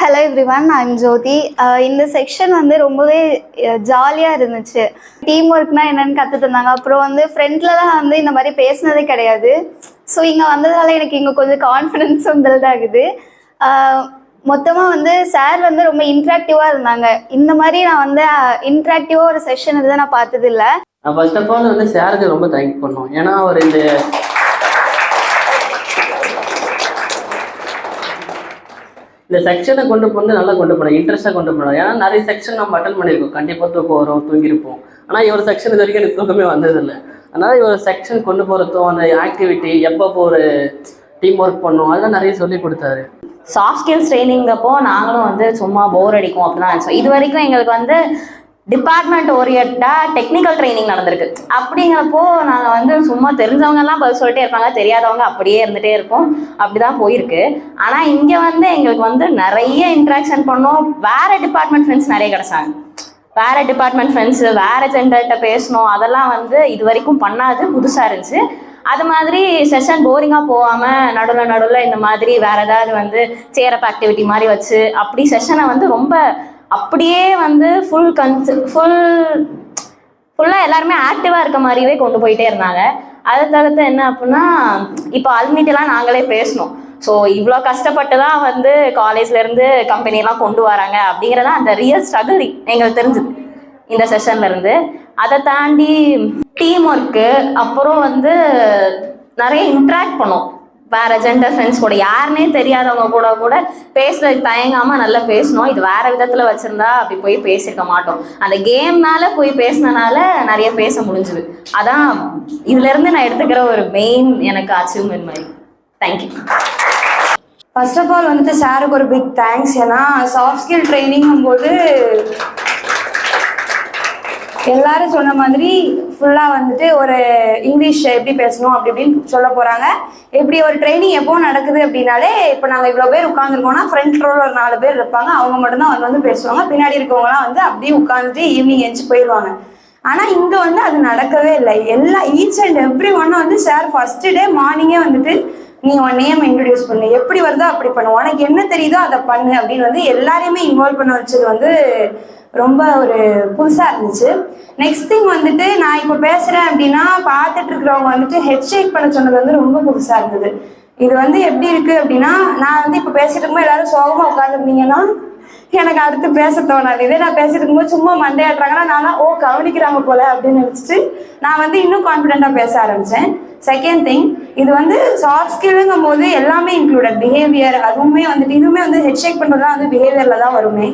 Hello everyone, I'm ஜோதி. இந்த section வந்து ரொம்பவே ஜாலியாக இருந்துச்சு. டீம் ஒர்க்னா என்னென்னு கற்று தந்தாங்க. அப்புறம் வந்து ஃப்ரெண்ட்லலாம் வந்து இந்த மாதிரி பேசினதே கிடையாது. ஸோ இங்கே வந்ததால் எனக்கு இங்கே கொஞ்சம் கான்ஃபிடென்ஸும் பில்ட் ஆகுது. மொத்தமாக வந்து சார் வந்து ரொம்ப இன்ட்ராக்டிவாக இருந்தாங்க. இந்த மாதிரி நான் வந்து இன்ட்ராக்டிவாக ஒரு செஷன் இதுதான் நான் பார்த்ததில்லை. ஃபர்ஸ்ட் ஆஃப் ஆல் வந்து சாருக்கு ரொம்ப தேங்க் பண்ணோம். ஏன்னா அவர் இந்த செக்ஷனை கொண்டு போய் நல்லா கொண்டு போனோம், இன்ட்ரெஸ்ட்டாக கொண்டு போனோம். ஏன்னா நிறைய செக்ஷன் நம்ம அட்டன் பண்ணியிருக்கோம், கண்டிப்பாக தூக்கம் வரும், தூங்கியிருப்போம். ஆனால் இவர் செக்ஷன் இது வரைக்கும் எனக்கு தூக்கமே வந்ததில்லை. அதனால் இவர் செக்ஷன் கொண்டு போகிறதும் அந்த ஆக்டிவிட்டி எப்போ ஒரு டீம் ஒர்க் பண்ணோம் அதெல்லாம் நிறைய சொல்லி கொடுத்தாரு. சாஃப்ட் ஸ்கில்ஸ் ட்ரைனிங்கப்போ நாங்களும் வந்து சும்மா போர் அடிக்கும் அப்படின்னு தான் நினச்சோம். இது வரைக்கும் எங்களுக்கு வந்து டிபார்ட்மெண்ட் ஓரியண்டாக டெக்னிக்கல் ட்ரைனிங் நடந்திருக்கு. அப்படிங்கிறப்போ நாங்கள் வந்து சும்மா தெரிஞ்சவங்கெல்லாம் பதில் சொல்லிட்டே இருப்பாங்க, தெரியாதவங்க அப்படியே இருந்துகிட்டே இருப்போம். அப்படி தான் போயிருக்கு. ஆனால் இங்கே வந்து எங்களுக்கு வந்து நிறைய இன்ட்ராக்ஷன் பண்ணோம். வேறு டிபார்ட்மெண்ட் ஃப்ரெண்ட்ஸ் நிறைய கிடச்சாங்க. வேறு டிபார்ட்மெண்ட் ஃப்ரெண்ட்ஸு வேறு ஜெண்டர்கிட்ட பேசணும், அதெல்லாம் வந்து இது வரைக்கும் பண்ணாது, புதுசாக இருந்துச்சு. அது மாதிரி செஷன் போரிங்காக போகாமல் நடுவில் இந்த மாதிரி வேறு ஏதாவது வந்து சேரப் ஆக்டிவிட்டி மாதிரி வச்சு அப்படி செஷனை வந்து ரொம்ப அப்படியே வந்து ஃபுல்லாக எல்லாருமே ஆக்டிவாக இருக்க மாதிரியே கொண்டு போயிட்டே இருந்தாங்க. அதை தவிர்த்து என்ன அப்படின்னா, இப்போ அல்மிட்டெலாம் நாங்களே பேசணும். ஸோ இவ்வளோ கஷ்டப்பட்டு தான் வந்து காலேஜ்லேருந்து கம்பெனியெல்லாம் கொண்டு வராங்க அப்படிங்கிறதா அந்த ரியல் ஸ்ட்ரகிள் எங்களுக்கு தெரிஞ்சுது இந்த செஷன்லேருந்து. அதை தாண்டி டீம் ஒர்க்கு, அப்புறம் வந்து நிறைய இன்ட்ராக்ட் பண்ணோம் வேறு ஜெண்டர் ஃப்ரெண்ட்ஸ் கூட. யாருன்னே தெரியாதவங்க கூட பேசுறதுக்கு தயங்காமல் நல்லா பேசணும். இது வேறு விதத்தில் வச்சுருந்தா அப்படி போய் பேசியிருக்க மாட்டோம். அந்த கேம்னால போய் பேசினனால நிறைய பேச முடிஞ்சுது. அதான் இதுலேருந்து நான் எடுத்துக்கிற ஒரு மெயின் எனக்கு அச்சீவ்மெண்ட் மாதிரி. தேங்க்யூ. ஃபர்ஸ்ட் ஆஃப் ஆல் வந்துட்டு சாருக்கு ஒரு பிக் தேங்க்ஸ். ஏன்னா சாஃப்ட் ஸ்கில் ட்ரைனிங்கும் போது எல்லாரும் சொன்ன மாதிரி ஃபுல்லாக வந்துட்டு ஒரு இங்கிலீஷ் எப்படி பேசணும் அப்படி இப்படின்னு சொல்ல போகிறாங்க. இப்படி ஒரு ட்ரைனிங் எப்போ நடக்குது அப்படின்னாலே, இப்போ நாங்கள் இவ்வளோ பேர் உட்காந்துருக்கோம்னா ஃப்ரண்ட் ரோவில் ஒரு 4 பேர் இருப்பாங்க. அவங்க மட்டும்தான் வந்து பேசுவாங்க. பின்னாடி இருக்கவங்களாம் வந்து அப்படியே உட்காந்துட்டு ஈவினிங் எழுந்து போயிடுவாங்க. ஆனால் இங்கே வந்து அது நடக்கவே இல்லை. ஈச் அண்ட் எவ்ரி ஒன்னும் வந்து சார் ஃபர்ஸ்ட் டே மார்னிங்கே வந்துட்டு நீ உன் நேம் இன்ட்ரடியூஸ் பண்ணு, எப்படி வருதோ அப்படி பண்ணு, உனக்கு என்ன தெரியுதோ அதை பண்ணு அப்படின்னு வந்து எல்லாரையுமே இன்வால்வ் பண்ண வச்சது வந்து ரொம்ப ஒரு புதுசாக இருந்துச்சு. நெக்ஸ்ட் திங் வந்துட்டு, நான் இப்போ பேசுகிறேன் அப்படின்னா பார்த்துட்டு இருக்கிறவங்க வந்துட்டு ஹெட் ஷேக் பண்ண சொன்னது வந்து ரொம்ப புதுசாக இருந்தது. இது வந்து எப்படி இருக்குது அப்படின்னா, நான் வந்து இப்போ பேசிட்டு இருக்கும்போது எல்லாரும் சோகமாக உட்காந்துருந்தீங்கன்னா எனக்கு அடுத்து பேச தோணாது. இதே நான் பேசிட்டு இருக்கும்போது சும்மா மண்டையாட்டுறாங்கன்னா நானும் கவனிக்கிறாங்க போல அப்படின்னு நினச்சிட்டு நான் வந்து இன்னும் கான்ஃபிடென்ட்டாக பேச ஆரம்பித்தேன். செகண்ட் திங், இது வந்து சாஃப்ட் ஸ்கில்லுங்கும் போது எல்லாமே இன்க்ளூடட், பிஹேவியர் அதுவுமே வந்துட்டு இதுவுமே வந்து ஹெட் ஷேக் பண்ணுறதுலாம் வந்து பிஹேவியரில் தான் வருமே.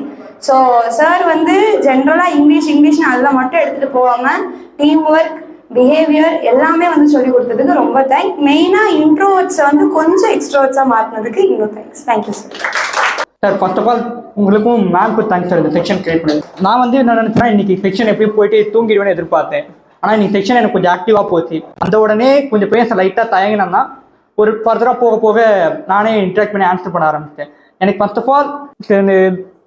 ஸோ சார் வந்து ஜென்ரலாக இங்கிலீஷ்னு அதில் மட்டும் எடுத்துகிட்டு போகாமல் டீம் ஒர்க், பிஹேவியர் எல்லாமே வந்து சொல்லி கொடுத்ததுக்கு ரொம்ப தேங்க்ஸ். மெயினாக இன்ட்ரோவர்ட்ஸை வந்து கொஞ்சம் எக்ஸ்ட்ரோவர்ட்ஸாக மாற்றினதுக்கு இன்னும் thanks. Thank you sir. Sir first of all உங்களுக்கும் மேம்க்கு தேங்க்ஸ் சார் இந்த செக்ஷன் கிரியேட் பண்ணது. நான் வந்து என்ன நினச்சேன்னா, இன்றைக்கி செக்ஷன் எப்படி போயிட்டு தூங்கிடுவேன்னு எதிர்பார்த்தேன். ஆனால் இன்றைக்கி செக்ஷன் எனக்கு கொஞ்சம் ஆக்டிவாக போச்சு. அந்த உடனே கொஞ்சம் பேச லைட்டாக தயங்கினேன்னா ஒரு ஃபர்தராக போக போக நானே இன்ட்ராக்ட் பண்ணி ஆன்சர் பண்ண ஆரம்பித்தேன். எனக்கு ஃபர்ஸ்ட் ஆஃப் ஆல்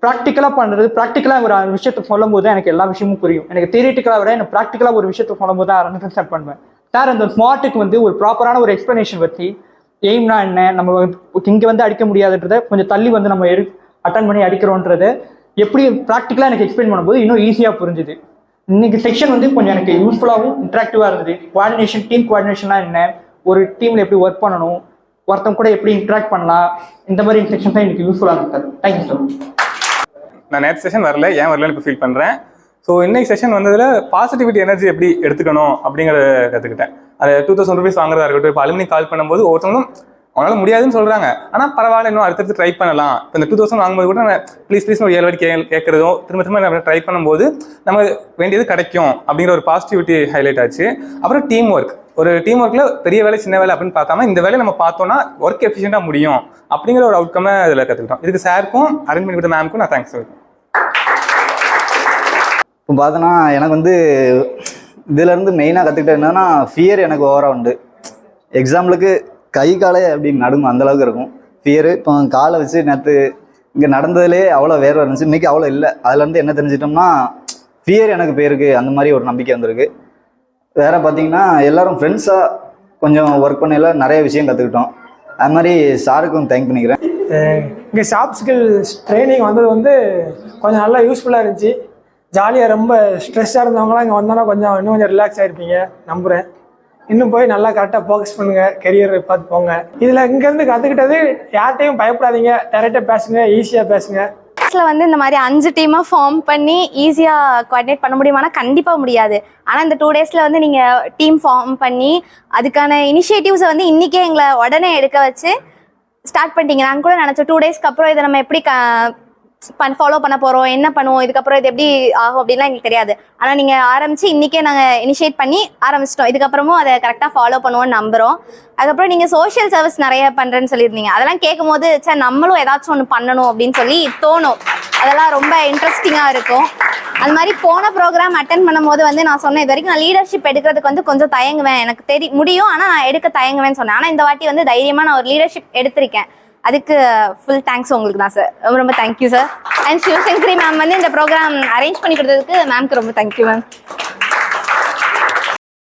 ப்ராக்டிக்கலாக பண்ணுறது, ப்ராக்டிக்கலாக ஒரு விஷயத்தை சொல்லும் போது எனக்கு எல்லா விஷயமும் புரியும். எனக்கு தியரிட்டிக்கலாக விட எனக்கு ப்ராக்டிக்கலாக ஒரு விஷயத்தை சொல்லும் போது தான் அண்டர்ஸ்டாண்ட் பண்ணுவேன். சார் அந்த ஸ்மார்ட்டுக்கு வந்து ஒரு ப்ராப்பரான ஒரு எக்ஸ்ப்ளனேஷன் வச்சு எய்ம்னா என்ன, நம்ம இங்கே வந்து அடிக்க முடியாதுன்றதை கொஞ்சம் தள்ளி வந்து நம்ம அட்டன் பண்ணி அடிக்கிறோன்றதை எப்படி ப்ராக்டிக்கலாக எனக்கு எக்ஸ்பிளைன் பண்ணும்போது இன்னும் ஈஸியாக புரிஞ்சுது. இன்றைக்கி செக்ஷன் வந்து கொஞ்சம் எனக்கு யூஸ்ஃபுல்லாகவும் இன்ட்ராக்டிவாக இருந்தது. கோஆர்டினேஷன், டீம் கோஆர்டினேஷன்லாம் என்ன, ஒரு டீமில் எப்படி ஒர்க் பண்ணணும், ஒருத்தவங்க கூட எப்படி இன்ட்ராக்ட் பண்ணலாம், இந்த மாதிரி செக்ஷன் தான் எனக்கு யூஸ்ஃபுல்லாக இருந்தது. Thank you sir. நான் நேற்று செஷன் வரல, ஏன் வரலன்னு இப்போ ஃபீல் பண்ணுறேன். ஸோ இன்னைக்கு செஷன் வந்ததில் பாசிட்டிவிட்டி எனர்ஜி எப்படி எடுத்துக்கணும் அப்படிங்கிறத கற்றுக்கிட்டேன். அது 2000 ரூபீஸ் வாங்குறதா இருக்கட்டும். இப்போ அலுமினி கால் பண்ணும்போது ஒவ்வொருத்தவங்களும் அவங்களால முடியாதுன்னு சொல்கிறாங்க, ஆனால் பரவாயில்ல இன்னும் அடுத்தடுத்து ட்ரை பண்ணலாம். இப்போ இந்த 2000 வாங்கும்போது கூட நம்ம ப்ளீஸ் ஒரு 7 வாட்டி கேட்குறதும் திரும்ப நம்ம ட்ரை பண்ணும்போது நம்ம வேண்டியது கிடைக்கும் அப்படிங்கிற ஒரு பாசிட்டிவிட்டி ஹைலைட் ஆச்சு. அப்புறம் டீம் ஒர்க், ஒரு டீம் ஒர்க்கில் பெரிய வேலை சின்ன வேலை அப்படின்னு பார்க்காம இந்த வேலையை நம்ம பார்த்தோன்னா ஒர்க் எஃபிஷியண்டாக முடியும் அப்படிங்கிற ஒரு அவுட்கமை இதில் கற்றுக்கிட்டோம். இதுக்கு சாருக்கும் அரேஞ்ச் பண்ணி கொடுத்த மேம்க்கும் நான் தேங்க்ஸ் சொல்லுவேன். இப்போ பார்த்தோன்னா எனக்கு வந்து இதிலேருந்து மெயினாக கற்றுக்கிட்டது என்னன்னா, ஃபியர் எனக்கு ஓவராக உண்டு. எக்ஸாம்பிளுக்கு கை காலே அப்படி நடுங்கும், அந்தளவுக்கு இருக்கும் ஃபியரு. இப்போ காலை வச்சு நேற்று இங்கே நடந்ததுலே அவ்வளோ வேர்வை இருந்துச்சு, இன்றைக்கி அவ்வளோ இல்லை. அதுலேருந்து என்ன தெரிஞ்சிட்டோம்னா, ஃபியர் எனக்கு போயிருக்கு, அந்த மாதிரி ஒரு நம்பிக்கை வந்திருக்கு. வேறு பார்த்தீங்கன்னா எல்லோரும் ஃப்ரெண்ட்ஸாக கொஞ்சம் ஒர்க் பண்ணையில் நிறைய விஷயம் கற்றுக்கிட்டோம். அது மாதிரி சாருக்கும் தேங்க் பண்ணிக்கிறேன். இங்கே சாஃப்ட் ஸ்கில்ஸ் ட்ரைனிங் வந்தது வந்து கொஞ்சம் நல்லா யூஸ்ஃபுல்லாக இருந்துச்சு. ஜாலியாக ரொம்ப ஸ்ட்ரெஸ்ஸாக இருந்தவங்களாம் இங்கே வந்தோன்னா இன்னும் கொஞ்சம் ரிலாக்ஸ் ஆகிருப்பீங்க நம்புகிறேன். இன்னும் போய் நல்லா கரெக்டாக ஃபோக்கஸ் பண்ணுங்கள், கெரியர் பார்த்து போங்க. இதில் இங்கேருந்து கற்றுக்கிட்டது யார்கிட்டையும் பயப்படாதீங்க, டேரெக்டாக பேசுங்க, ஈஸியாக பேசுங்க. கிளாஸில் வந்து இந்த மாதிரி 5 டீமாக ஃபார்ம் பண்ணி ஈஸியாக கோஆர்டினேட் பண்ண முடியுமானா கண்டிப்பாக முடியாது. ஆனால் இந்த 2 டேஸில் வந்து நீங்கள் டீம் ஃபார்ம் பண்ணி அதுக்கான இனிஷியேட்டிவ்ஸை வந்து இன்றைக்கே எங்களை உடனே எடுக்க வச்சு ஸ்டார்ட் பண்ணிட்டீங்க. நாங்கள் கூட நினச்சோம் 2 டேஸ்க்கு அப்புறம் இதை நம்ம எப்படி ஃபாலோ பண்ண போகிறோம், என்ன பண்ணுவோம், இதுக்கப்புறம் இது எப்படி ஆகும் அப்படின்லாம் எங்களுக்கு தெரியாது. ஆனால் நீங்கள் ஆரம்பித்து இன்றைக்கே நாங்கள் இனிஷியேட் பண்ணி ஆரம்பிச்சிட்டோம். இதுக்கப்புறமும் அதை கரெக்டாக ஃபாலோ பண்ணுவோம்னு நம்புகிறோம். அதுக்கப்புறம் நீங்கள் சோஷியல் சர்வீஸ் நிறைய பண்ணுறேன்னு சொல்லியிருந்தீங்க. அதெல்லாம் கேட்கும் போது சார் நம்மளும் ஏதாச்சும் ஒன்று பண்ணணும் அப்படின்னு சொல்லி தோணும். அதெல்லாம் ரொம்ப இன்ட்ரெஸ்டிங்காக இருக்கும். அது மாதிரி போன ப்ரோக்ராம் அட்டென்ட் பண்ணும்போது வந்து நான் சொன்னேன், இது வரைக்கும் நான் லீடர்ஷிப் எடுக்கிறதுக்கு வந்து கொஞ்சம் தயங்குவேன், எனக்கு முடியும் ஆனால் நான் எடுக்க தயங்குவேன்னு சொன்னேன். ஆனால் இந்த வாட்டி வந்து தைரியமாக நான் ஒரு லீடர்ஷிப் எடுத்திருக்கேன். அதுக்கு ஃபுல் தேங்க்ஸ் உங்களுக்கு தான் சார். ரொம்ப ரொம்ப thank you sir. And Sivasankari ma'am வந்து இந்த ப்ரோக்ராம் அரேஞ்ச் பண்ணி கொடுத்ததுக்கு மேம்க்கு ரொம்ப தேங்க்யூ மேம்.